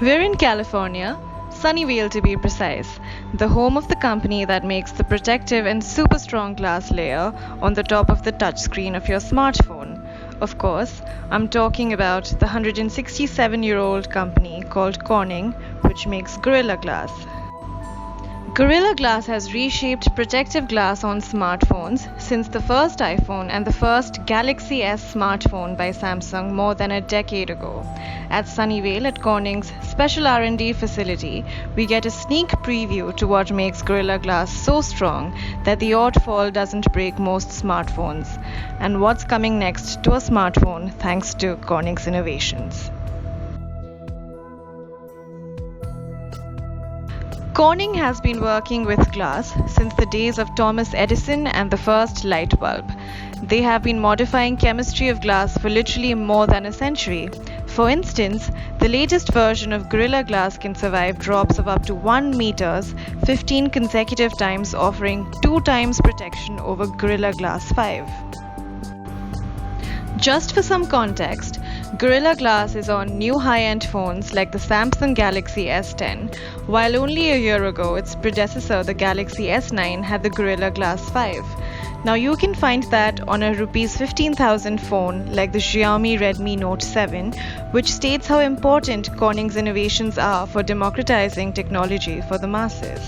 We're in California, Sunnyvale to be precise, the home of the company that makes the protective and super strong glass layer on the top of the touchscreen of your smartphone. Of course, I'm talking about the 167-year-old company called Corning, which makes Gorilla Glass. Gorilla Glass has reshaped protective glass on smartphones since the first iPhone and the first Galaxy S smartphone by Samsung more than a decade ago. At Sunnyvale at Corning's special R&D facility, we get a sneak preview to what makes Gorilla Glass so strong that the odd fall doesn't break most smartphones, and what's coming next to a smartphone thanks to Corning's innovations. Corning has been working with glass since the days of Thomas Edison and the first light bulb. They have been modifying chemistry of glass for literally more than a century. For instance, the latest version of Gorilla Glass can survive drops of up to 1 meters 15 consecutive times, offering 2 times protection over Gorilla Glass 5. Just for some context, Gorilla Glass is on new high-end phones like the Samsung Galaxy S10, while only a year ago its predecessor, the Galaxy S9, had the Gorilla Glass 5. Now you can find that on a Rs 15,000 phone like the Xiaomi Redmi Note 7, which states how important Corning's innovations are for democratizing technology for the masses.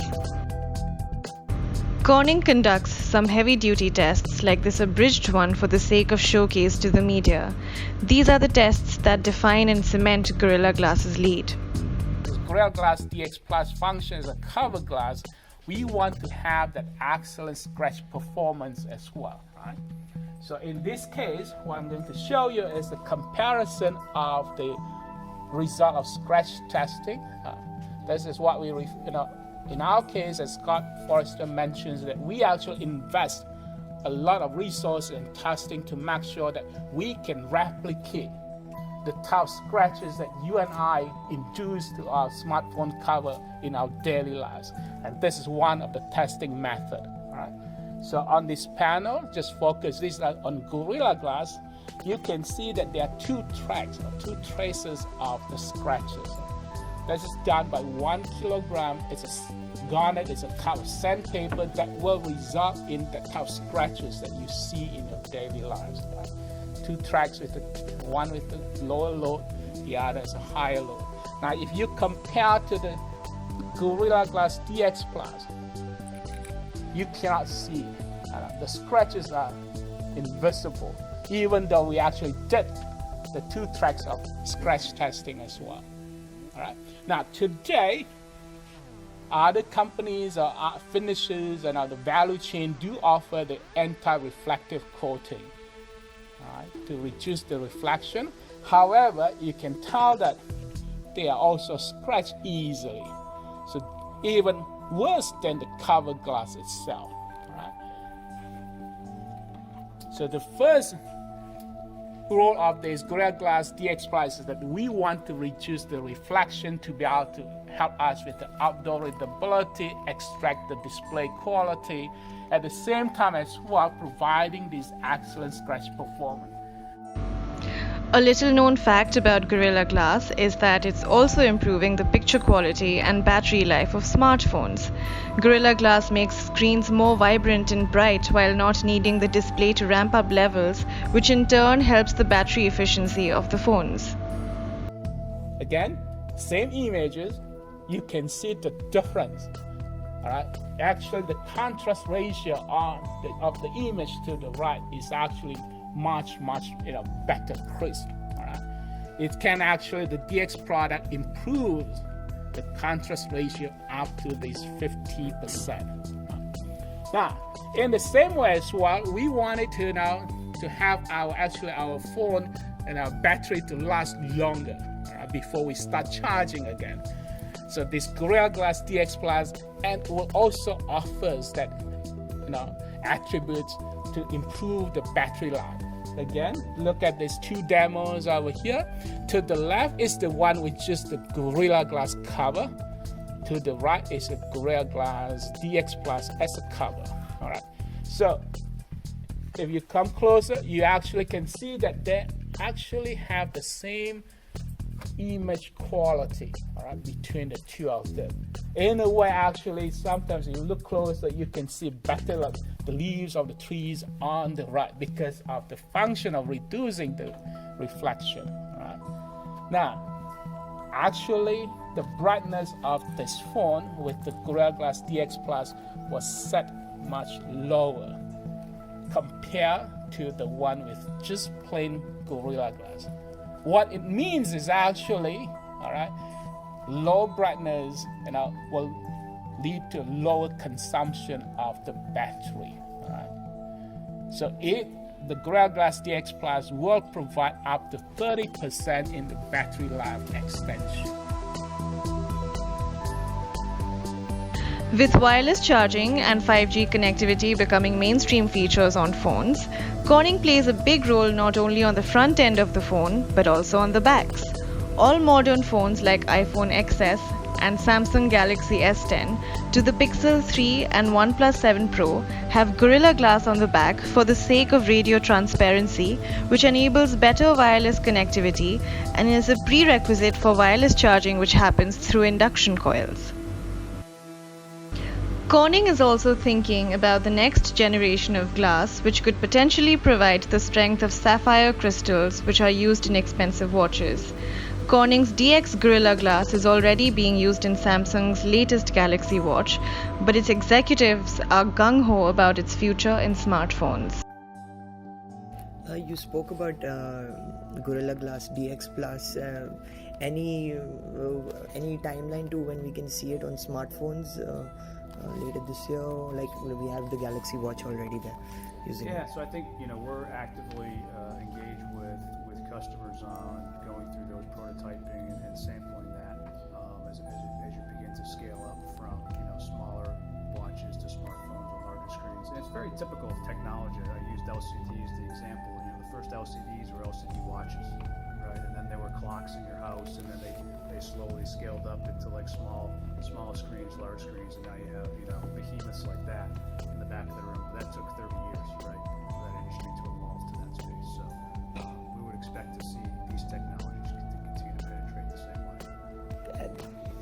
Corning conducts some heavy-duty tests like this abridged one for the sake of showcase to the media. These are the tests that define and cement Gorilla Glass's lead. Gorilla Glass DX Plus functions as a cover glass. We want to have that excellent scratch performance as well, right? So in this case, what I'm going to show you is the comparison of the result of scratch testing. This is what we, in our case, as Scott Forrester mentions, that we actually invest a lot of resources in testing to make sure that we can replicate the type of scratches that you and I induce to our smartphone cover in our daily lives. And this is one of the testing methods. Right? So on this panel, just focus this on Gorilla Glass. You can see that there are 2 tracks or 2 traces of the scratches. This is done by 1 kilogram. It's a garnet, it's a type of sandpaper that will result in the type of scratches that you see in your daily lives. Right? 2 tracks with one with the lower load, the other is a higher load. Now, if you compare to the Gorilla Glass DX Plus, you cannot see. The scratches are invisible, even though we actually did the 2 tracks of scratch testing as well. All right. Now today, other companies or finishers and the value chain do offer the anti-reflective coating, right, to reduce the reflection. However, you can tell that they are also scratched easily, so even worse than the cover glass itself. Right? So the first role of this Gorilla Glass DX Plus is that we want to reduce the reflection to be able to help us with the outdoor readability, extract the display quality, at the same time as well providing this excellent scratch performance. A little known fact about Gorilla Glass is that it's also improving the picture quality and battery life of smartphones. Gorilla Glass makes screens more vibrant and bright while not needing the display to ramp up levels, which in turn helps the battery efficiency of the phones. Again, same images, you can see the difference. All right. Actually, the contrast ratio of the image to the right is actually much better crisp. All right. It can actually, the DX product improves the contrast ratio up to this 50%. Now, in the same way as well, we wanted to now to have our phone and our battery to last longer, all right, before we start charging again. So this Gorilla Glass DX Plus and will also offers that attributes to improve the battery life. Again, look at these 2 demos over here. To the left is the one with just the Gorilla Glass cover. To the right is the Gorilla Glass DX Plus as a cover. All right. So if you come closer, you actually can see that they actually have the same image quality, all right, between the two of them. In a way, actually, sometimes you look closer, you can see better like the leaves of the trees on the right because of the function of reducing the reflection. All right. Now, actually, the brightness of this phone with the Gorilla Glass DX Plus was set much lower compared to the one with just plain Gorilla Glass. What it means is actually, all right, low brightness, will lead to lower consumption of the battery. All right. So the Gorilla Glass DX Plus will provide up to 30% in the battery life extension. With wireless charging and 5G connectivity becoming mainstream features on phones, Corning plays a big role not only on the front end of the phone but also on the backs. All modern phones like iPhone XS and Samsung Galaxy S10 to the Pixel 3 and OnePlus 7 Pro have Gorilla Glass on the back for the sake of radio transparency, which enables better wireless connectivity and is a prerequisite for wireless charging, which happens through induction coils. Corning is also thinking about the next generation of glass, which could potentially provide the strength of sapphire crystals, which are used in expensive watches. Corning's DX Gorilla Glass is already being used in Samsung's latest Galaxy watch, but its executives are gung-ho about its future in smartphones. You spoke about Gorilla Glass DX Plus. Any timeline to when we can see it on smartphones later this year? Like we have the Galaxy Watch already there using it. So I think we're actively engaged with customers on going through those prototyping and sampling that as you begin to scale up from smaller watches to smartphones with larger screens. And it's very typical of technology. I used LCD as the example. The first LCDs were LCD watches, right? And then there were clocks in your house, and then they slowly scaled up into like small screens, large screens, and now you have behemoths like that in the back of the room. That took 30 years, right, for that industry to evolve to that space. So we would expect to see these technologies continue to penetrate the same way.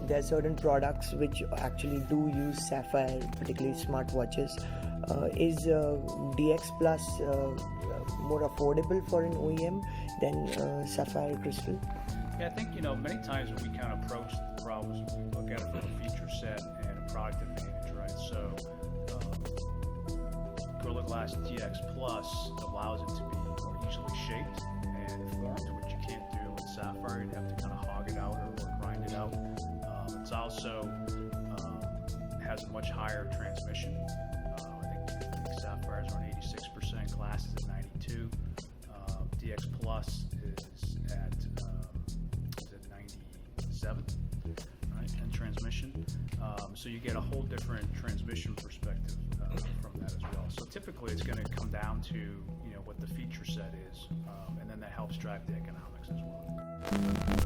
There are certain products which actually do use sapphire, particularly smartwatches. Is DX Plus more affordable for an OEM than sapphire crystal? Yeah, I think many times when we kind of approach the problems, we look at it from a feature set and a product advantage, right? So Gorilla Glass DX Plus allows it to be more easily shaped and formed, which you can't do with sapphire. You'd have to kind of hog it out or grind it out. It's also has a much higher transmission. I think sapphire is around 86%, glass is at 92. DX Plus is at 97, right, and transmission. So you get a whole different transmission perspective from that as well. So typically it's going to come down to what the feature set is, and then that helps drive the economics as well.